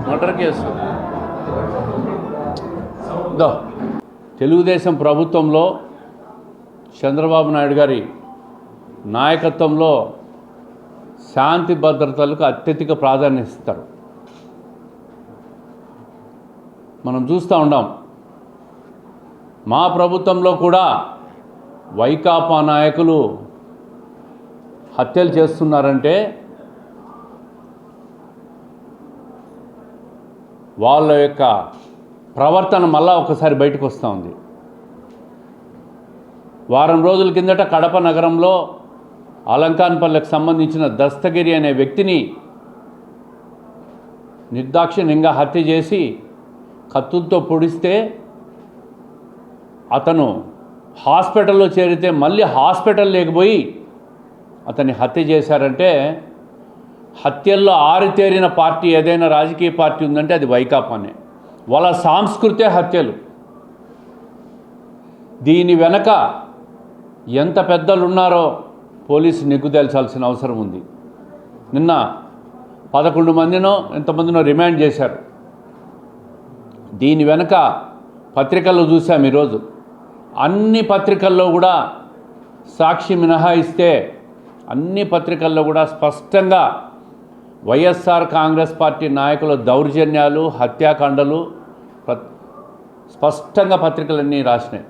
Murder case Telugu Desam ప్రభుత్వంలో చంద్రబాబు నాయుడు గారి నాయకత్వంలో శాంతి భద్రతలకు అత్యధిక ప్రాధాన్యత ఇస్తారు. మనం చూస్తూ ఉన్నాం. మా ప్రభుత్వంలో కూడా వైకాపా నాయకులు హత్యలు చేస్తున్నారంటే వాళ్ళ యొక్క ప్రవర్తన మళ్ళా ఒకసారి బయటకు వస్తూ ఉంది. వారం రోజుల కిందట కడప నగరంలో అలంకాన్పల్లికి సంబంధించిన దస్తగిరి అనే వ్యక్తిని నిర్దాక్షిణ్యంగా హత్య చేసి కత్తులతో పొడిస్తే అతను హాస్పిటల్లో చేరితే మళ్ళీ హాస్పిటల్ లేకపోయి అతన్ని హత్య చేశారంటే హత్యల్లో ఆరితేరిన పార్టీ ఏదైనా రాజకీయ పార్టీ ఉందంటే అది వైకాపానే. వాళ్ళ సాంస్కృతిక హత్యలు. దీని వెనక ఎంత పెద్దలు ఉన్నారో పోలీసు నిగ్గు తేల్చాల్సిన అవసరం ఉంది. నిన్న 11 మందినో ఎంతమందినో రిమాండ్ చేశారు. దీని వెనక పత్రికల్లో చూసాం ఈరోజు. అన్ని పత్రికల్లో కూడా సాక్షి మినహాయిస్తే అన్ని పత్రికల్లో కూడా స్పష్టంగా వైఎస్ఆర్ కాంగ్రెస్ పార్టీ నాయకుల దౌర్జన్యాలు, హత్యాకాండలు స్పష్టంగా పత్రికలన్నీ రాసినాయి.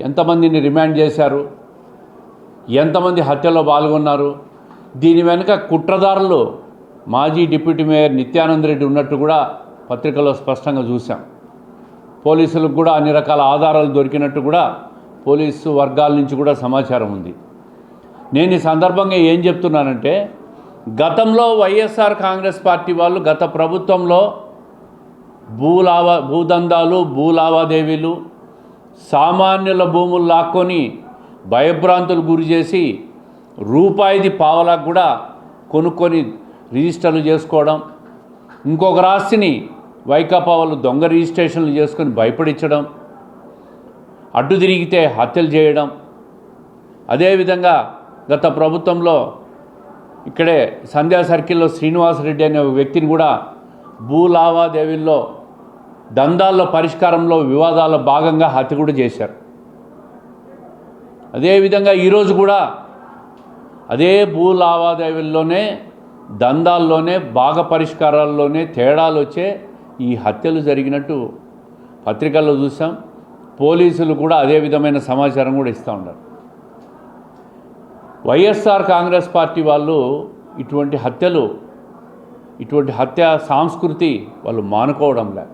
ఎంతమందిని రిమాండ్ చేశారు, ఎంతమంది హత్యలో పాల్గొన్నారు, దీని వెనుక కుట్రదారులు మాజీ డిప్యూటీ మేయర్ నిత్యానంద రెడ్డి ఉన్నట్టు కూడా పత్రికలో స్పష్టంగా చూసాం. పోలీసులకు కూడా అన్ని రకాల ఆధారాలు దొరికినట్టు కూడా పోలీసు వర్గాల నుంచి కూడా సమాచారం ఉంది. నేను ఈ సందర్భంగా ఏం చెప్తున్నానంటే, గతంలో వైఎస్ఆర్ కాంగ్రెస్ పార్టీ వాళ్ళు గత ప్రభుత్వంలో భూదందాలు, భూలావాదేవీలు, సామాన్యుల భూములు లాక్కొని భయభ్రాంతులు గురి చేసి రూపాయిది పావలాకు కూడా కొనుక్కొని రిజిస్టర్లు చేసుకోవడం, ఇంకొక రాశిని వైకాపా వాళ్ళు దొంగ రిజిస్ట్రేషన్లు చేసుకొని భయపడించడం, అడ్డు తిరిగితే హత్యలు చేయడం. అదేవిధంగా గత ప్రభుత్వంలో ఇక్కడే సంధ్యా సర్కిల్లో శ్రీనివాసరెడ్డి అనే వ్యక్తిని కూడా భూ లావాదేవీల్లో దందాల్లో పరిష్కారంలో వివాదాల్లో భాగంగా హత్య కూడా చేశారు. అదేవిధంగా ఈరోజు కూడా అదే భూ లావాదేవీల్లోనే, దందాల్లోనే, భాగ పరిష్కారాల్లోనే తేడాలు వచ్చే ఈ హత్యలు జరిగినట్టు పత్రికల్లో చూసాం. పోలీసులు కూడా అదే విధమైన సమాచారం కూడా ఇస్తూ ఉన్నారు. వైఎస్ఆర్ కాంగ్రెస్ పార్టీ వాళ్ళు ఇటువంటి హత్య సంస్కృతి వాళ్ళు మానుకోవడంలే.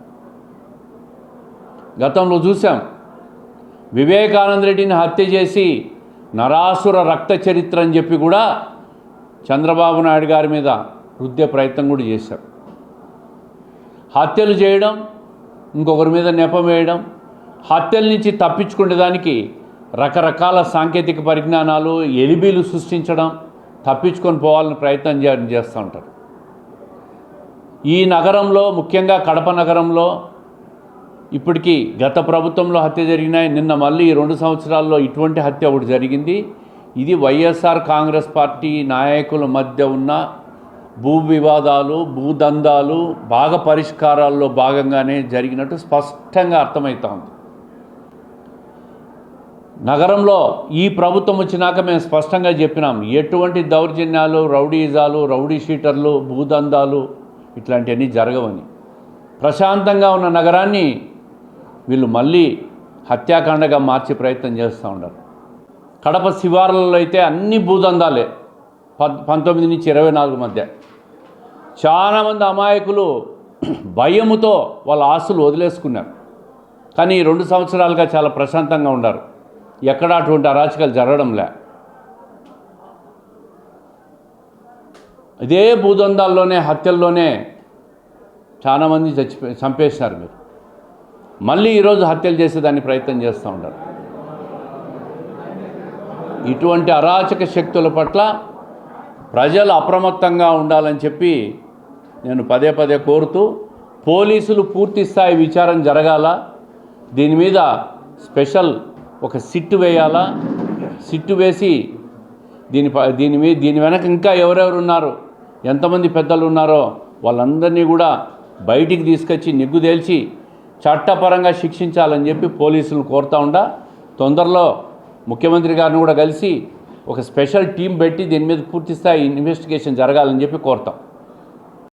గతంలో చూసాం, వివేకానంద రెడ్డిని హత్య చేసి నరాసుర రక్త చరిత్ర అని చెప్పి కూడా చంద్రబాబు నాయుడు గారి మీద రుద్దే ప్రయత్నం కూడా చేశారు. హత్యలు చేయడం, ఇంకొకరి మీద నెపం వేయడం, హత్యల నుంచి తప్పించుకునే దానికి రకరకాల సాంకేతిక పరిజ్ఞానాలు, ఎలిబీలు సృష్టించడం, తప్పించుకొని పోవాలని ప్రయత్నం చేస్తూ ఉంటారు. ఈ నగరంలో, ముఖ్యంగా కడప నగరంలో ఇప్పటికీ గత ప్రభుత్వంలో హత్య జరిగినాయి. నిన్న మళ్ళీ ఈ 2 సంవత్సరాల్లో ఇటువంటి హత్య ఒకటి జరిగింది. ఇది వైఎస్ఆర్ కాంగ్రెస్ పార్టీ నాయకుల మధ్య ఉన్న భూ వివాదాలు, భూదందాలు బాగా పరిష్కారాల్లో భాగంగానే జరిగినట్టు స్పష్టంగా అర్థమవుతా ఉంది. నగరంలో ఈ ప్రభుత్వం వచ్చినాక మేము స్పష్టంగా చెప్పినాం, ఎటువంటి దౌర్జన్యాలు, రౌడీజాలు, రౌడీ షీటర్లు, భూదందాలు ఇట్లాంటివన్నీ జరగవని. ప్రశాంతంగా ఉన్న నగరాన్ని వీళ్ళు మళ్ళీ హత్యాకాండగా మార్చే ప్రయత్నం చేస్తూ ఉన్నారు. కడప శివార్లలో అయితే అన్ని భూదందాలే 19 నుంచి 24 మధ్య. చాలామంది అమాయకులు భయముతో వాళ్ళ ఆస్తులు వదిలేసుకున్నారు. కానీ ఈ 2 సంవత్సరాలుగా చాలా ప్రశాంతంగా ఉన్నారు. ఎక్కడ అటువంటి అరాచకాలు జరగడంలే. ఇదే భూదందాల్లోనే, హత్యల్లోనే చాలామంది చంపేశారు. మీరు మళ్ళీ ఈరోజు హత్యలు చేసేదాన్ని ప్రయత్నం చేస్తూ ఉంటారు. ఇటువంటి అరాచక శక్తుల పట్ల ప్రజలు అప్రమత్తంగా ఉండాలని చెప్పి నేను పదే పదే కోరుతూ, పోలీసులు పూర్తి స్థాయి విచారణ జరగాల. దీని మీద స్పెషల్ ఒక సిట్టు వేయాలా. సిట్టు వేసి దీని వెనక ఇంకా ఎవరెవరు ఉన్నారు, ఎంతమంది పెద్దలు ఉన్నారో వాళ్ళందరినీ కూడా బయటికి తీసుకొచ్చి నిగ్గుదేల్చి చట్టపరంగా శిక్షించాలని చెప్పి పోలీసులను కోరుతూ ఉండా. తొందరలో ముఖ్యమంత్రి గారిని కూడా కలిసి ఒక స్పెషల్ టీం పెట్టి దీని మీద పూర్తి స్థాయి ఇన్వెస్టిగేషన్ జరగాలని చెప్పి కోరుతాం.